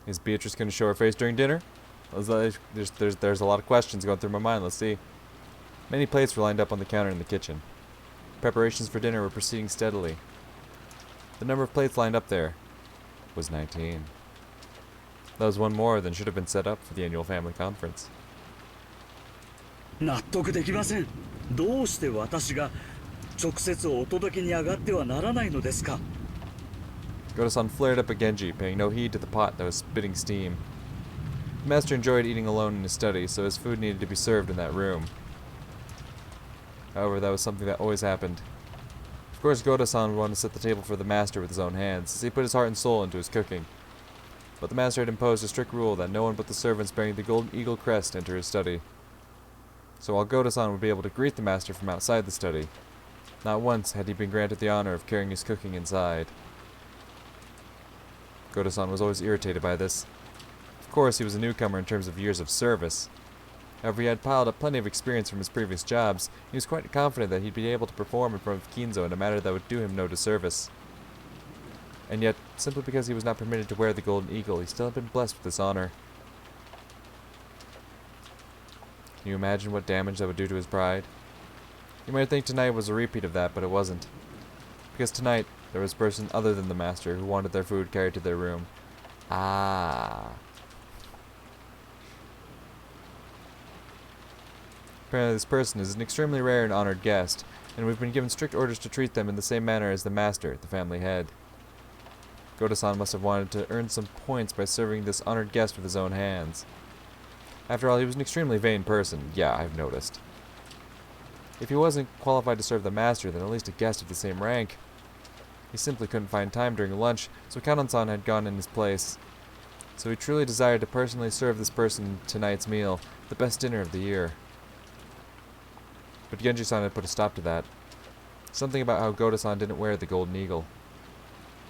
Is Beatrice going to show her face during dinner? There's a lot of questions going through my mind. Let's see. Many plates were lined up on the counter in the kitchen. Preparations for dinner were proceeding steadily. The number of plates lined up there was 19. That was one more than should have been set up for the annual family conference. 納得できません。どうして私が直接お届けに上がってはならないのですか。Goto-san flared up at Genji, paying no heed to the pot that was spitting steam. The master enjoyed eating alone in his study, so his food needed to be served in that room. However, that was something that always happened. Of course, Goto-san would want to set the table for the master with his own hands, as he put his heart and soul into his cooking. But the master had imposed a strict rule that no one but the servants bearing the golden eagle crest enter his study. So while Goto-san would be able to greet the master from outside the study, not once had he been granted the honor of carrying his cooking inside. Goto-san was always irritated by this. Of course, he was a newcomer in terms of years of service. However, he had piled up plenty of experience from his previous jobs. He was quite confident that he'd be able to perform in front of Kinzo in a manner that would do him no disservice. And yet, simply because he was not permitted to wear the golden eagle, he still had been blessed with this honor. Can you imagine what damage that would do to his pride? You might think tonight was a repeat of that, but it wasn't. Because tonight, there was a person other than the master who wanted their food carried to their room. Ah. Apparently this person is an extremely rare and honored guest, and we've been given strict orders to treat them in the same manner as the master, the family head. Goto-san must have wanted to earn some points by serving this honored guest with his own hands. After all, he was an extremely vain person. Yeah, I've noticed. If he wasn't qualified to serve the master, then at least a guest of the same rank. He simply couldn't find time during lunch, so Kanon-san had gone in his place. So he truly desired to personally serve this person tonight's meal, the best dinner of the year. But Genji-san had put a stop to that. Something about how Goto-san didn't wear the golden eagle.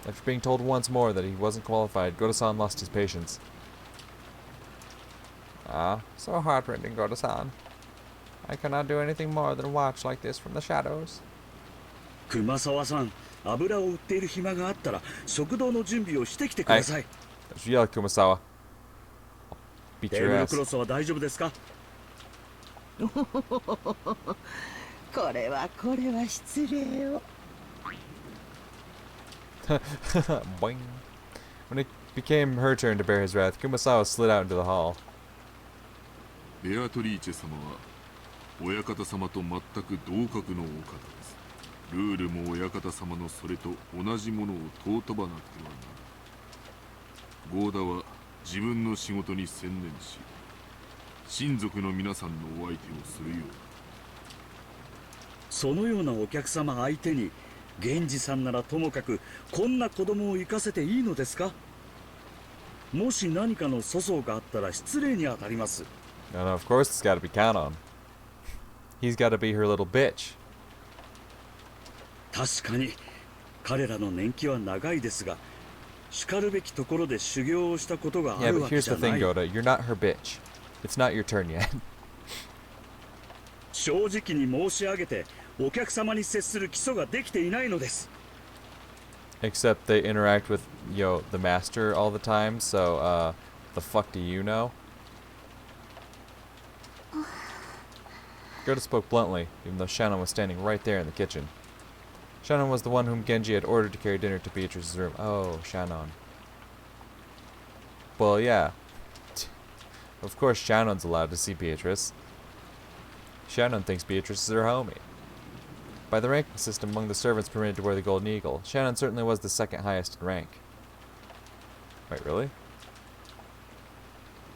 After being told once more that he wasn't qualified, Goto-san lost his patience. Ah, so heartrending, Goto-san. I cannot do anything more than watch like this from the shadows. 熊沢さん、油を売っている暇があったら食堂の準備をしてきてください。Don't you yell, Kumasawa. I'll beat テー your ブル ass. クロスは大丈夫ですか。これは失礼を。Boing. When it became her turn to bear his wrath, Kumasawa slid out into the hall. ベアトリーチェ様は親方様と全く同格のお方です。ルールも親方様のそれと同じものを尊ばなくてはならない。ゴーダは自分の仕事に専念し、親族の皆さんのお相手をするようだ。そのようなお客様相手に源氏さんならともかくこんな子供を生かせていいのですか。もし何かの粗相があったら失礼にあたります。And of course it's gotta be Kanon. He's gotta be her little bitch. 確かに彼らの年季は長いですが、しかるべきところで修行をしたことがあ Yeah, る but わけ here's じゃ the な thing, い。 Goda. You're not her bitch. It's not your turn yet. 正直に申し上げて、お客様に接する基礎ができていないのです。Except they interact with, the master all the time, so, the fuck do you know? Goda spoke bluntly, even though Shannon was standing right there in the kitchen. Shannon was the one whom Genji had ordered to carry dinner to Beatrice's room. Oh, Shannon. Well, yeah. Of course Shannon's allowed to see Beatrice. Shannon thinks Beatrice is her homie. By the ranking system among the servants permitted to wear the golden eagle, Shannon certainly was the second highest in rank. Wait, really?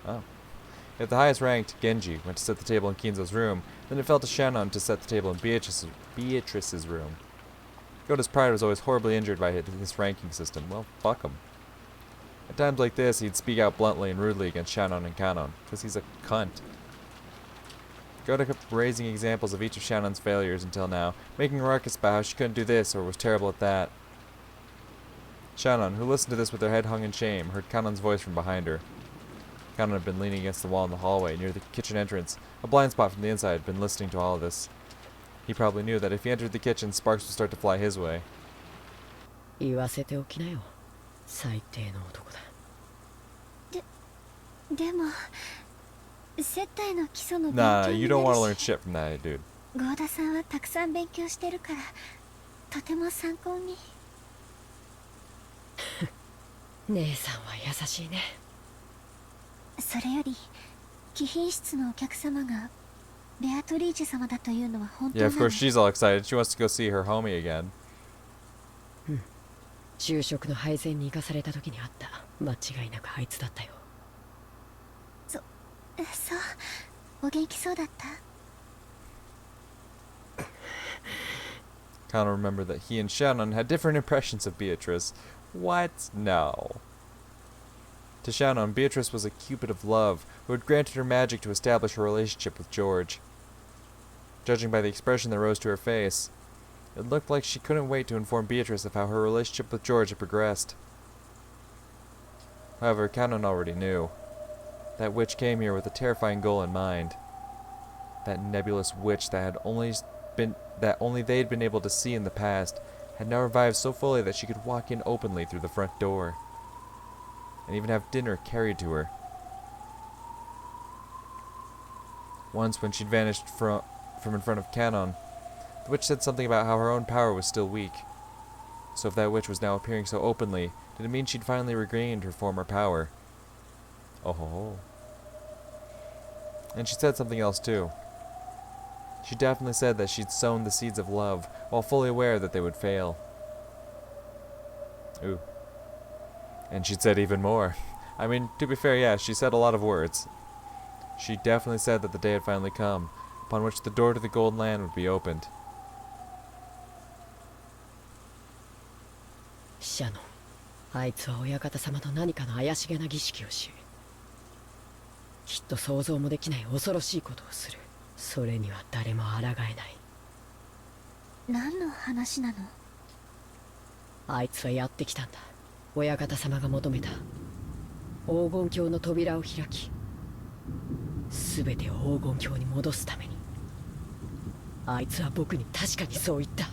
Oh. If the highest ranked, Genji, went to set the table in Kinzo's room, then it fell to Shannon to set the table in Beatrice's room. Goda's pride was always horribly injured by this ranking system. Well, fuck him. At times like this, he'd speak out bluntly and rudely against Shannon and Kanon, because he's a cunt. Goda kept raising examples of each of Shannon's failures until now, making a ruckus about how she couldn't do this or was terrible at that. Shannon, who listened to this with her head hung in shame, heard Kanon's voice from behind her. Kanon had been leaning against the wall in the hallway near the kitchen entrance. A blind spot from the inside had been listening to all of this. He probably knew that if he entered the kitchen, sparks would start to fly his way. 言わせておきなよ。最低の男だ。でも接待の基礎の勉 Nah, 強 you に don't な want to る learn し、 shit from that dude. 合田さんはたくさん勉強してるからとても参考に。姉さんは優しいね。それより貴賓室のお客様がベアトリーチェ様だというのは本当 Yeah, な of の？ course she's all excited. She wants to go see her homie again. 就職の配膳に行かされた時にあった。間違いなくあいつだったよ。そう、お元気そうだった？ Kind of remember that he and Shannon had different impressions of Beatrice. What? No. To Shannon, Beatrice was a cupid of love who had granted her magic to establish her relationship with George. Judging by the expression that rose to her face, it looked like she couldn't wait to inform Beatrice of how her relationship with George had progressed. However, Shannon already knew. That witch came here with a terrifying goal in mind. That nebulous witch that only they'd been able to see in the past had now revived so fully that she could walk in openly through the front door, and even have dinner carried to her. Once, when she'd vanished from in front of Canon, the witch said something about how her own power was still weak. So if that witch was now appearing so openly, did it mean she'd finally regained her former power? Oh ho ho. And she said something else too. She definitely said that she'd sown the seeds of love, while fully aware that they would fail. Ooh. And she'd said even more. I mean, to be fair, yeah, she said a lot of words. She definitely said that the day had finally come, upon which the door to the Golden Land would be opened. シャノン、あいつは親方様と何かの怪しげな儀式をし、きっと想像もできない恐ろしいことをする。それには誰も抗えない。何の話なの？あいつはやってきたんだ。親方様が求めた黄金鏡の扉を開き、全てを黄金鏡に戻すために。あいつは僕に確かにそう言った。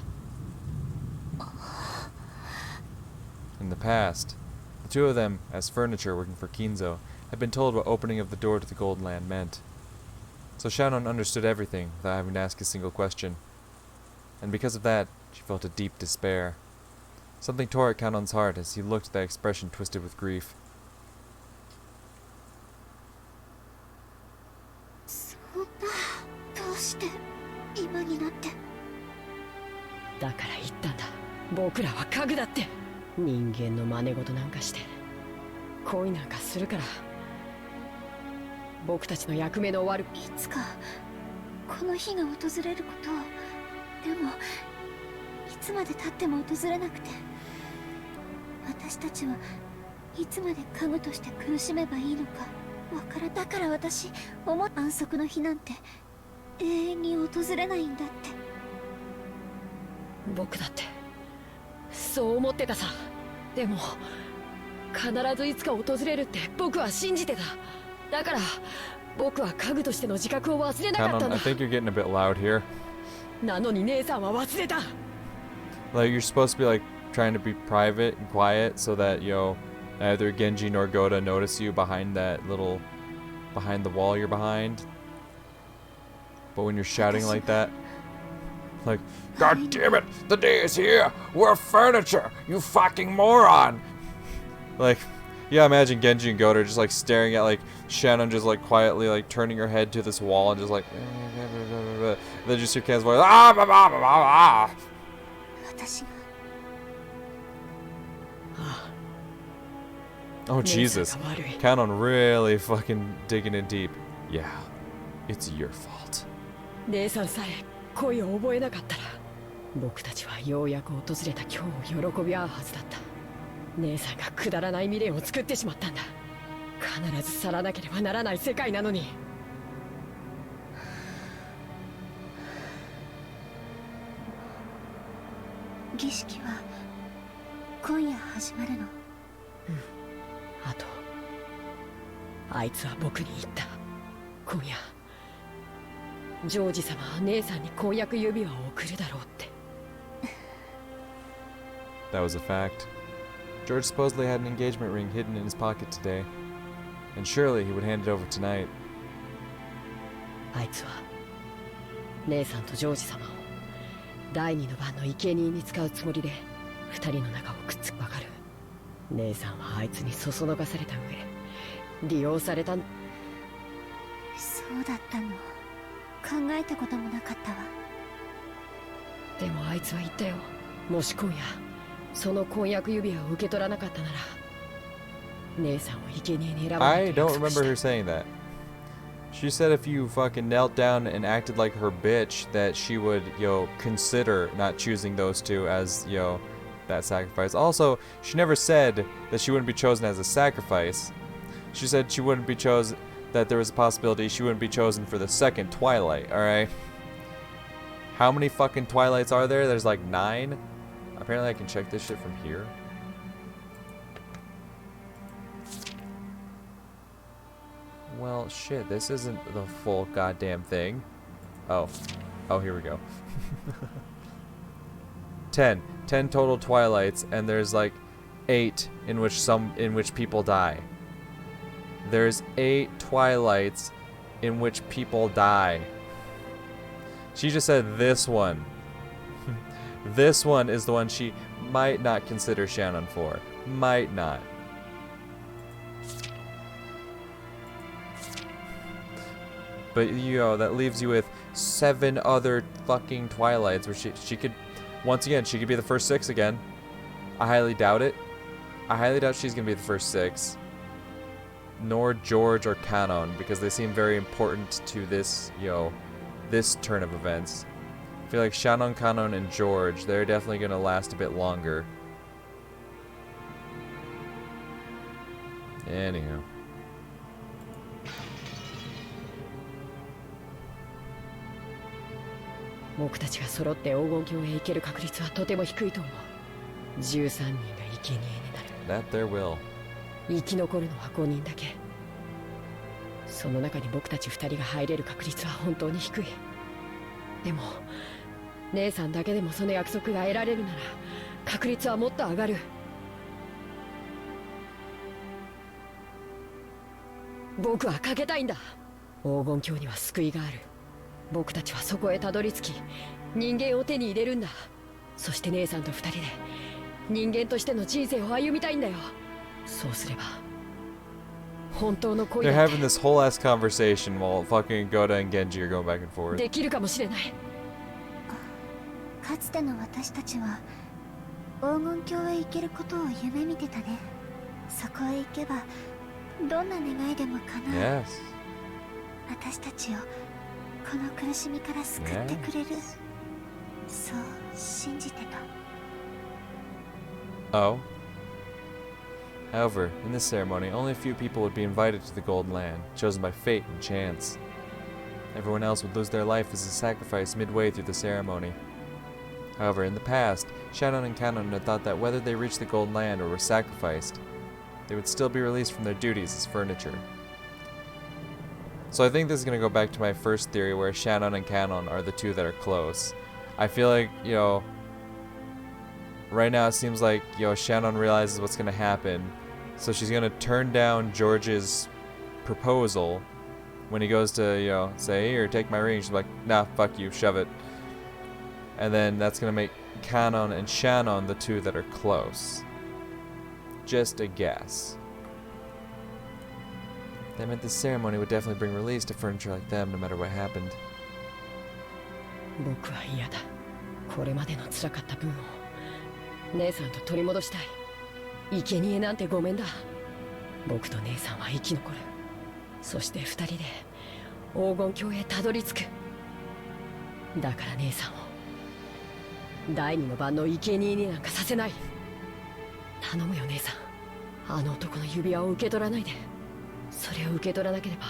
In the past, the two of them, as furniture working for Kinzo, had been told what opening of the door to the Golden Land meant. So Shannon understood everything without having to ask a single question. And because of that, she felt a deep despair. Something tore at Kanon's heart as he looked at that expression twisted with grief. そうだ、どうして今になって。だから言ったんだ。僕らは家具だって。人間の真似事なんかして恋なんかするから僕たちの役目の終わる。いつかこの日が訪れることを。でもいつまで経っても訪れなくて、私たちはいつまで家具として苦しめばいいのかわからだから私安息の日なんて永遠に訪れないんだって。僕だってそう思ってたさ。でも必ずいつか訪れるって僕は信じてた。だから僕は家具としての自覚を忘れなかったん Kanon, だ。 I think you're getting a bit loud here. なのに姉さんは忘れた。 Like, you're supposed to be, like, trying to be private and quiet so that, neither Genji nor Goda notice you behind the wall you're behind. But when you're shouting like that, like, God damn it, the day is here, we're furniture, you fucking moron! Like, yeah, imagine Genji and Goda just, like, staring at, like, Shannon just, like, quietly, like, turning her head to this wall and just, like, and then just hear Ken's voice, ah, bah, bah, bah, bah, bah. 私が Oh, Jesus. 姉さんが悪い。 Canon really fucking digging in deep. Yeah, it's your fault. 姉さんさえ恋を覚えなかったら僕たちはようやく訪れた今日を喜び合うはずだった。姉さんがくだらない未練を作ってしまったんだ。必ず去らなければならない世界なのに。儀式は今夜始まるの？あとあいつは僕に言った。今夜ジョージ様は姉さんに婚約指輪を贈るだろうって。 That was a fact. George supposedly had an engagement ring hidden in his pocket today. and surely he would hand it over tonight. あいつは姉さんとジョージ様を第二の番の生贄に使うつもりで二人の仲をくっつくばかる。姉さんはあいつにそそのかされた上利用されたん。そうだったの。考えたこともなかったわ。でもあいつは言ったよ。もし今夜その婚約指輪を受け取らなかったなら姉さんを生贄に選ばない I と don't 約束し remember た。 her saying that. She said if you fucking knelt down and acted like her bitch, that she would, consider not choosing those two as, that sacrifice. Also, she never said that she wouldn't be chosen as a sacrifice. She said she wouldn't be chosen, that there was a possibility she wouldn't be chosen for the second Twilight, alright? How many fucking Twilights are there? There's like 9? Apparently I can check this shit from here. Well, shit, this isn't the full goddamn thing. Oh, here we go. 10 total Twilights, and there's like 8 in which people die. There's 8 Twilights in which people die. She just said this one. This one is the one she might not consider Shannon for. Might not. But, that leaves you with 7 other fucking Twilights where she could, once again, she could be the first 6 again. I highly doubt it. I highly doubt she's going to be the first 6. Nor George or Canon, because they seem very important to this, this turn of events. I feel like Shannon, Canon, and George, they're definitely going to last a bit longer. Anywho.「僕たちが揃って黄金鏡へ行ける確率はとても低いと思う。13人が生贄になる。 That there will. 生き残るのは5人だけ。その中に僕たち2人が入れる確率は本当に低い。でも姉さんだけでもその約束が得られるなら確率はもっと上がる。僕はかけたいんだ。黄金鏡には救いがある。僕たちはそこへたどり着き人間を手に入れるんだ。そして姉さんと2人で人間としての人生を歩みたいんだよ。そうすれば本当の恋 They're だって having this whole ass conversation while fucking Goda and Genji are going back and forth. できるかもしれない。かつての私たちは黄金鏡へ行けることを夢見てたね。そこへ行けばどんな願いでも叶う。 Yes. 私たちをこの苦しみから救ってくれる。Yes. そう信じてた。 Oh. However, in this ceremony, only a few people would be invited to the Golden Land, chosen by fate and chance. Everyone else would lose their life as a sacrifice midway through the ceremony. However, in the past, Shannon and Canon had thought that whether they reached the Golden Land or were sacrificed, they would still be released from their duties as furniture. So I think this is going to go back to my first theory where Shannon and Canon are the two that are close. I feel like, right now it seems like, Shannon realizes what's going to happen. So she's going to turn down George's proposal when he goes to, say, here, take my ring. She's like, nah, fuck you, shove it. And then that's going to make Canon and Shannon the two that are close. Just a guess. That meant this ceremony would definitely bring release to furniture like them, no matter what happened. 僕は嫌だ。これまでの辛かった分を姉さんと取り戻したい。生贄なんてごめんだ。僕と姉さんは生き残る。そして2人で黄金鏡へたどり着く。だから姉さんを第二の番の生贄になんかさせない。頼むよ姉さん。あの男の指輪を受け取らないで。それを受け取らなければ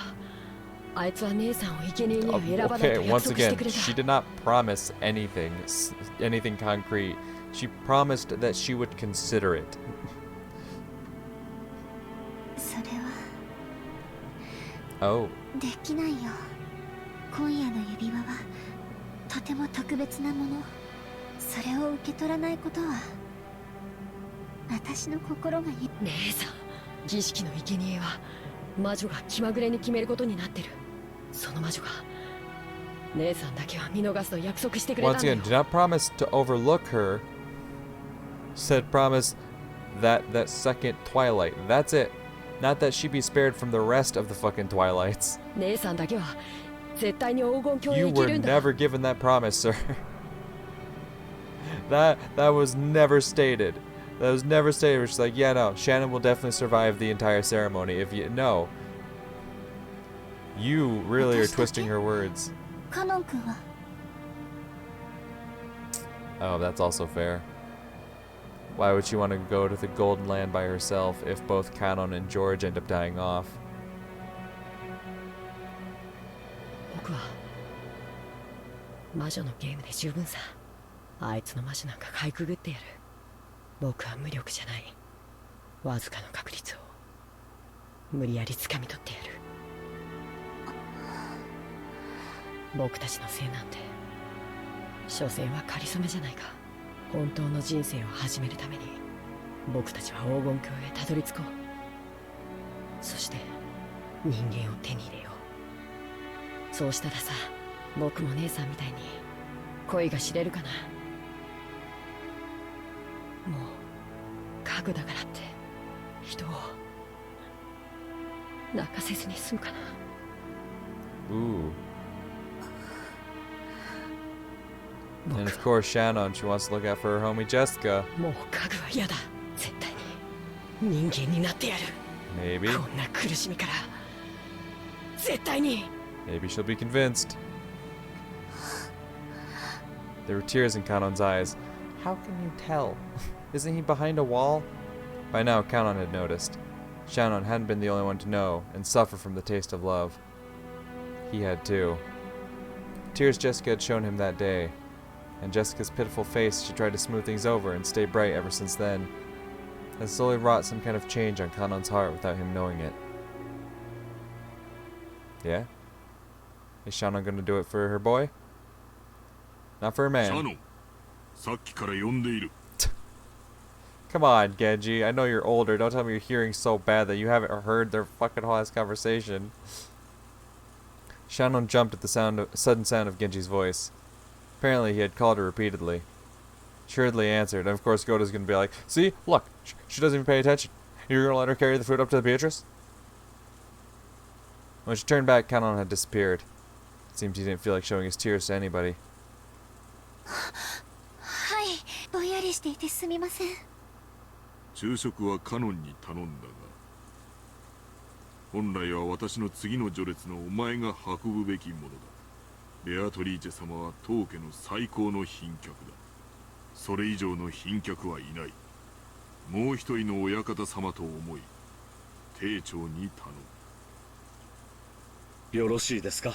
あいつは姉さんを生贄には選ばないと Okay, 約 once 束して again, くれた。 she did not promise anything concrete. She promised that she would consider it. それは Oh. できないよ。今夜の指輪はとても特別なもの。それを受け取らないことは私の心が姉さん、儀式の生贄は魔女が気まぐれに決めることになってる。その魔女が姉さんだけは見逃すと約束してくれたん Once だよ。 again, do not promise to overlook her. Said promise that second twilight. That's it. Not that she be spared from the rest of the fucking twilights. 姉さんだけは絶対に黄金鏡へ You 行け were るんだ。 never given that promise, sir. that was never stated. That was never stated. She's like, yeah, no, Shannon will definitely survive the entire ceremony. If you no, you really are twisting her words. カノン君は Oh, that's also fair. Why would she want to go to the Golden Land by herself if both Kanon and George end up dying off? 僕は魔女のゲームで十分さ。あいつの魔女なんかかいくぐってやる。僕は無力じゃない。わずかの確率を無理やり掴み取ってやる。僕たちのせいなんて所詮は仮初めじゃないか。本当の人生を始めるために僕たちは黄金鏡へたどり着こう。そして人間を手に入れよう。そうしたらさ、僕も姉さんみたいに恋が知れるかな。もう家具だからって人を泣かせずに済むかな。 Ooh. And of course, Shannon, she wants to look out for her homie Jessica. もう家具は嫌だ。絶対に人間になってやる。 Maybe. こんな苦しみから絶対に。 Maybe she'll be convinced. There were tears in Kanon's eyes. How can you tell? Isn't he behind a wall? By now, Kanon had noticed. Shannon hadn't been the only one to know and suffer from the taste of love. He had too. Tears Jessica had shown him that day, and Jessica's pitiful face she tried to smooth things over and stay bright ever since then, had slowly wrought some kind of change on Kanon's heart without him knowing it. Yeah? Is Shannon gonna do it for her boy? Not for her シャノ man. ン、さっきから呼んでいる。 Come on, Genji. I know you're older. Don't tell me your hearing's so bad that you haven't heard their fucking whole ass conversation. Shannon jumped at the sudden sound of Genji's voice. Apparently he had called her repeatedly. She hurriedly answered, and of course Goda's gonna be like, see? Look, she doesn't even pay attention. You're gonna let her carry the food up to Beatrice? When she turned back, Kanon had disappeared. It seemed he didn't feel like showing his tears to anybody. はい、ぼんやりしていてすみません。昼食はカノンに頼んだが、本来は私の次の序列のお前が運ぶべきものだ。ベアトリーチェ様は当家の最高の賓客だ。それ以上の賓客はいない。もう一人の親方様と思い、丁重に頼む。よろしいですか。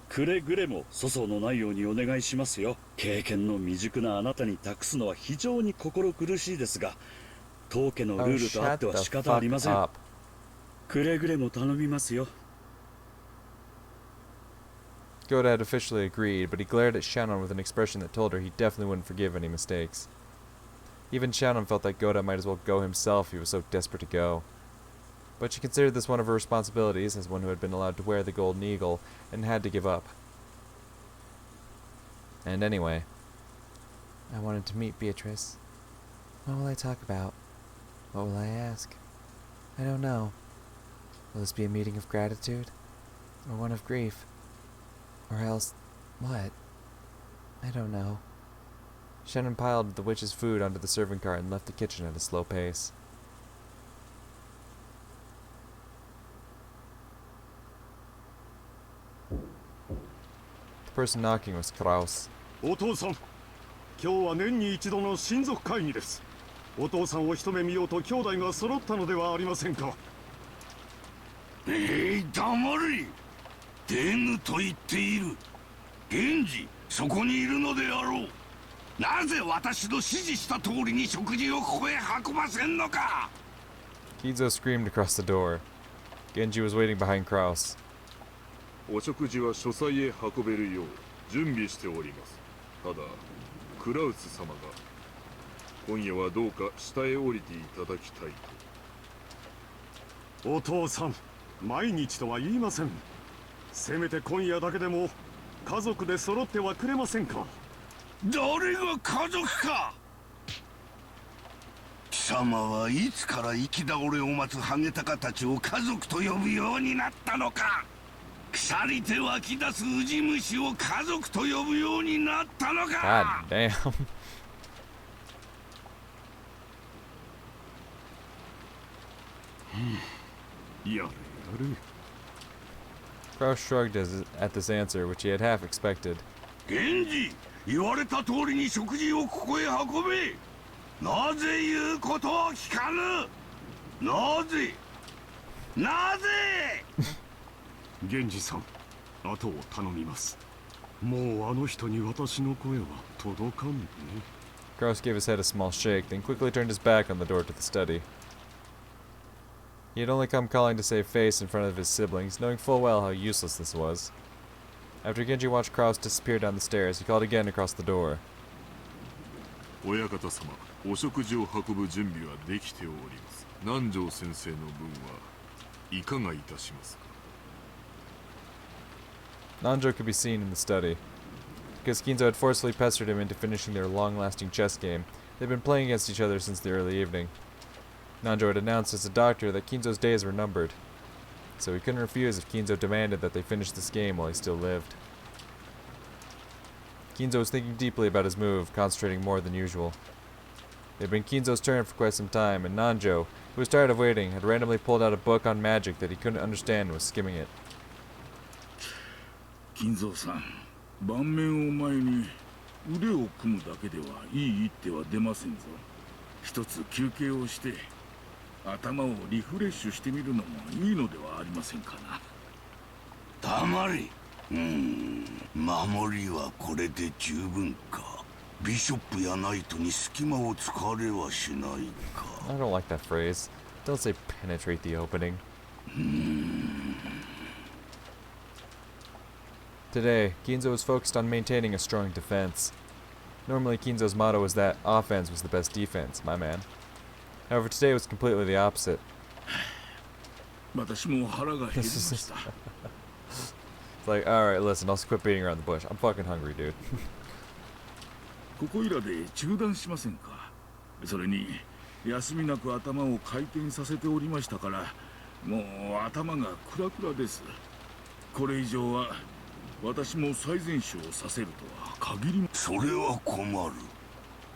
くれぐれも粗相のないようにお願いしますよ。経験の未熟なあなたに託すのは非常に心苦しいですが、当家のルールとあっては仕方ありません。くれぐれも頼みますよ。 Goda had officially agreed, but he glared at Shannon with an expression that told her he definitely wouldn't forgive any mistakes. Even Shannon felt that Goda might as well go himself, he was so desperate to go. But she considered this one of her responsibilities as one who had been allowed to wear the golden eagle and had to give up. And anyway, I wanted to meet Beatrice. What will I talk about? What will I ask? I don't know. Will this be a meeting of gratitude? Or one of grief? Or else, what? I don't know. Shannon piled the witch's food onto the serving cart and left the kitchen at a slow pace. The person knocking was Kraus. お父さん、今日は年に一度の親族会議です。お父さんを一目見ようと兄弟が揃ったのではありませんか。黙れ。出ぬと言っている。源氏、そこにいるのであろう。なぜ私の指示した通りに食事をここへ運ばせんのか。 Kizo screamed across the door. Genji was waiting behind Kraus. お食事は書斎へ運べるよう準備しております。ただ、クラウス様が今夜はどうか下へ降りていただきたいと。お父さん、毎日とは言いません。せめて今夜だけでも家族で揃ってはくれませんか。誰が家族か。貴様はいつから生き倒れを待つハゲタカたちを家族と呼ぶようになったのか。腐りて湧き出すウジ虫を家族と呼ぶようになったのか。 God damn. Kraus shrugged at this answer, which he had half expected. 源氏、言われた通りに食事をここへ運べ。なぜ言うことを聞かぬ。なぜ源氏さん、後を頼みます。もうあの人に私の声は届かんね。 Kraus gave his head a small shake, then quickly turned his back on the door to the study. He had only come calling to save face in front of his siblings, knowing full well how useless this was. After Genji watched Kraus disappear down the stairs, he called again across the door. 親方様、お食事を運ぶ準備はできております。南條先生の分はいかがいたしますか。 Nanjo could be seen in the study. Because Kinzo had forcefully pestered him into finishing their long-lasting chess game, they'd been playing against each other since the early evening. Nanjo had announced as a doctor that Kinzo's days were numbered, so he couldn't refuse if Kinzo demanded that they finish this game while he still lived. Kinzo was thinking deeply about his move, concentrating more than usual. It had been Kinzo's turn for quite some time, and Nanjo, who was tired of waiting, had randomly pulled out a book on magic that he couldn't understand and was skimming it. 金蔵さん、盤面を前に腕を組むだけではいい一手は出ませんぞ。一つ休憩をして頭をリフレッシュしてみるのもいいのではありませんかな。黙れ。守りはこれで十分か。ビショップやナイトに隙間を突かれはしないか。 I don't like that phrase. Don't say penetrate the opening. Today, Kinzo was focused on maintaining a strong defense. Normally, Kinzo's motto was that offense was the best defense, my man. However, today was completely the opposite. 私も腹が減りました。 It's like, alright, listen, I'll quit beating around the bush. I'm fucking hungry, dude. ここいらで中断しませんか。それに休みなく頭を回転させておりましたから、もう頭がクラクラです。これ以上は私も最善手をさせるとは限りません。それは困る。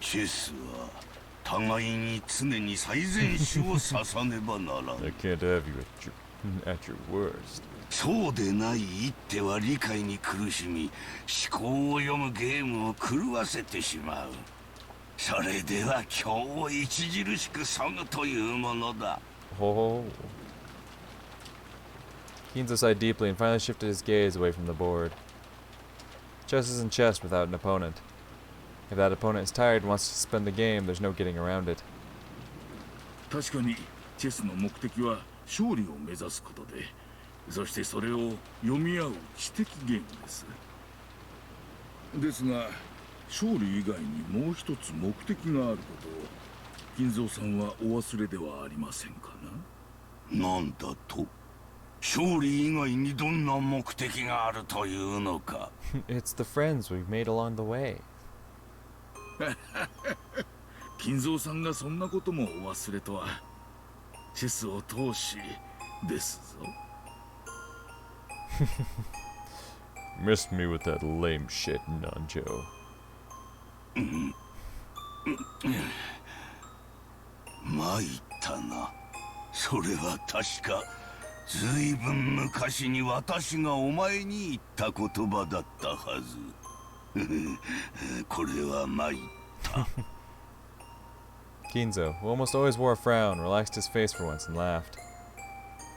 チェスは互いに常に最善手をささねばならん。 I can't have you at your worst. そうでない一手は理解に苦しみ、思考を読むゲームを狂わせてしまう。それでは今日を著しく削ぐというものだ。 Oh. Kinzo sighed deeply and finally shifted his gaze away from the board. Chess isn't chess without an opponent. If that opponent is tired and wants to suspend the game, there's no getting around it. 確かにチェスの目的は勝利を目指すことで、そしてそれを読み合う知的ゲームです。ですが勝利以外にもう一つ目的があることを金蔵さんはお忘れではありませんかな。なんだと。勝利以外にどんな目的があるというのか。It's the friends we've made along the way. 金蔵さんがそんなこともお忘れとは。チェスを通しですぞ。Missed me with that lame shit, Nanjo. 参ったな。それは確かずいぶん昔に私がお前に言った言葉だったはず。これは参った。Kinzo, who almost always wore a frown, relaxed his face for once and laughed.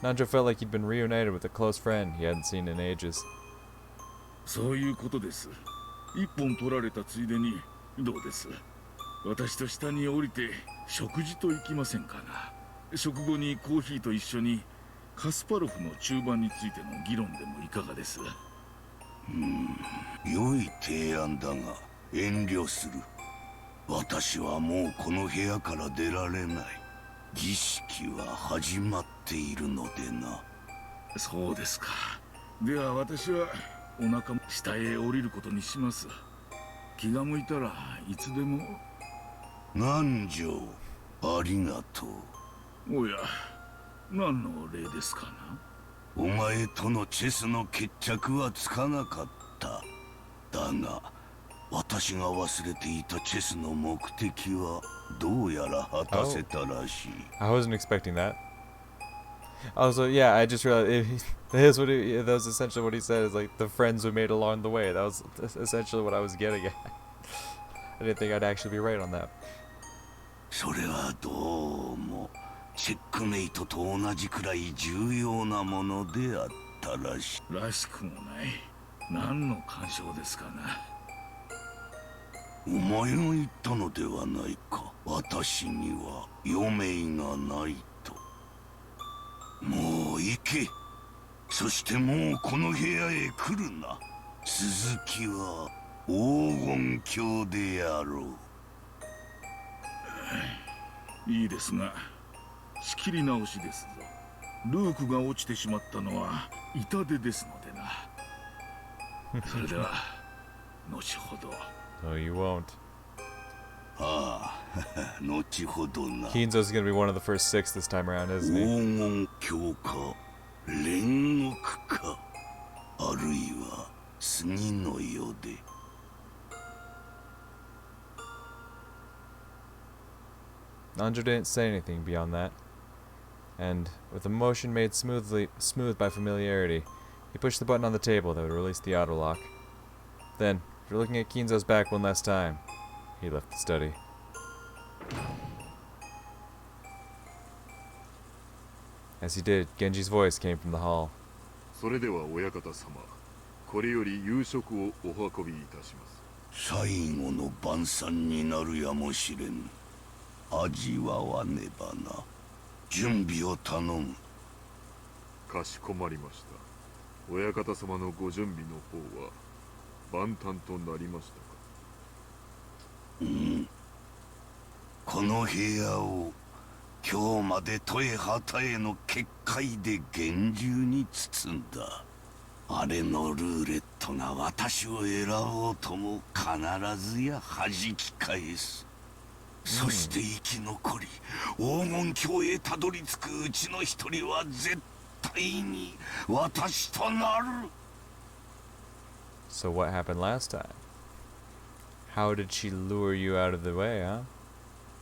Nanjo felt like he'd been reunited with a close friend he hadn't seen in ages. そういうことです。一本取られたついでにどうです。私と下に降りて食事と行きませんかな。食後にコーヒーと一緒にカスパロフの中盤についての議論でもいかがです。良い提案だが遠慮する。私はもうこの部屋から出られない。儀式は始まっているのでな。そうですか。では私はお腹も下へ降りることにします。気が向いたらいつでも。南條、ありがとう。おや、何の礼ですかな。お前とのチェスの決着はつかなかった。だが私が忘れていたチェスの目的はどうやら果たせたらしい。I wasn't expecting that. Also, yeah, I just realized that was essentially what he said. Is like the friends we made along the way. That was essentially what I was getting at. I didn't think I'd actually be right on that. それはどうもチェックメイトと同じくらい重要なものであったらしい。らしくもない。何の干渉ですかな。お前が言ったのではないか。私には余命がないと。もう行け。そしてもうこの部屋へ来るな。続きは黄金鏡であろう。いいですが、仕切り直しですぞ。ルークが落ちてしまったのは痛手ですのでな。それでは後ほど。No, you won't. ああ、後ほどな。Kinzo's gonna be one of the first 6 this time around, isn't he? 黄金鏡か、煉獄か、あるいは次の世で。Nanjo didn't say anything beyond that, and with a motion made smooth by familiarity, he pushed the button on the table that would release the auto lock. Then, after looking at Kinzo's back one last time, he left the study. As he did, Genji's voice came from the hall. それでは親方様、これより夕食をお運びいたします。最後の晩餐になるやもしれぬ。味わわねばな。準備を頼む。かしこまりました。親方様のご準備の方は万端となりましたか。うん。この部屋を今日まで十重旗への結界で厳重に包んだ。あれのルーレットが私を選ぼうとも必ずや弾き返す。そして生き残り黄金鏡へたどり着くうちの一人は絶対に私となる。 So what happened last time? How did she lure you out of the way, huh?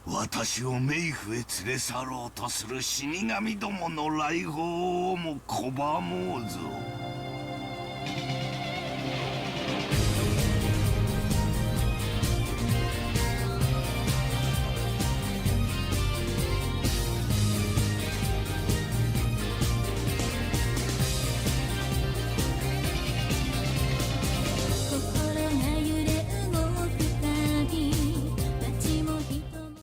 私を冥府へ連れ去ろうとする死神どもの来訪をも拒もうぞ。